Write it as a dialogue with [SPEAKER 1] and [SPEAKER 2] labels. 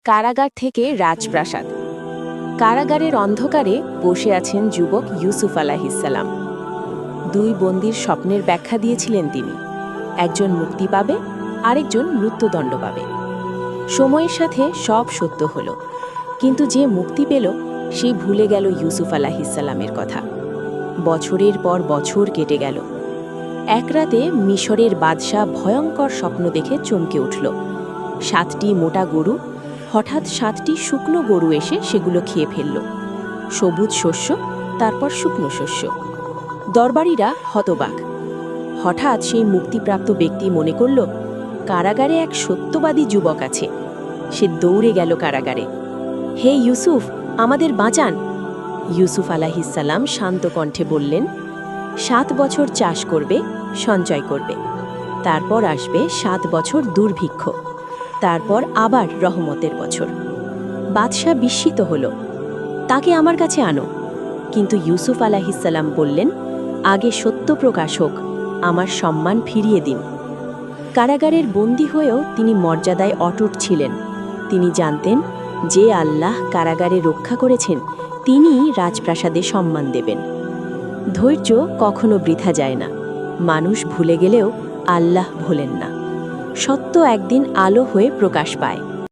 [SPEAKER 1] কারাগার থেকে রাজপ্রাসাদ। কারাগারের অন্ধকারে বসে আছেন যুবক ইউসুফ আলাইহিসসালাম। দুই বন্দির স্বপ্নের ব্যাখ্যা দিয়েছিলেন তিনি। একজন মুক্তি পাবে, আরেকজন মৃত্যুদণ্ড পাবে। সময়ের সাথে সব সত্য হল, কিন্তু যে মুক্তি পেল সে ভুলে গেল ইউসুফ আলাইহিসসালামের কথা। বছরের পর বছর কেটে গেল। এক রাতে মিশরের বাদশাহ ভয়ঙ্কর স্বপ্ন দেখে চমকে উঠল। 7টি মোটা গরু, হঠাৎ 7টি শুকনো গরু এসে সেগুলো খেয়ে ফেলল। সবুজ শস্য, তারপর শুকনো শস্য। দরবারীরা হতবাক। হঠাৎ সেই মুক্তিপ্রাপ্ত ব্যক্তি মনে করল, কারাগারে এক সত্যবাদী যুবক আছে। সে দৌড়ে গেল কারাগারে। হে ইউসুফ, আমাদের বাঁচান! ইউসুফ আলাইহিসসালাম শান্ত কণ্ঠে বললেন, 7 বছর চাষ করবে, সঞ্চয় করবে। তারপর আসবে 7 বছর দুর্ভিক্ষ, তারপর আবার রহমতের বছর। বাদশাহ বিস্মিত হল। তাকে আমার কাছে আনো। কিন্তু ইউসুফ আলাইহিসসালাম বললেন, আগে সত্য প্রকাশ হোক, আমার সম্মান ফিরিয়ে দিন। কারাগারের বন্দী হয়েও তিনি মর্যাদায় অটুট ছিলেন। তিনি জানতেন, যে আল্লাহ কারাগারে রক্ষা করেছেন তিনিই রাজপ্রাসাদে সম্মান দেবেন। ধৈর্য কখনো বৃথা যায় না। মানুষ ভুলে গেলেও আল্লাহ ভোলেন না। সত্য একদিন আলো হয়ে প্রকাশ পায়।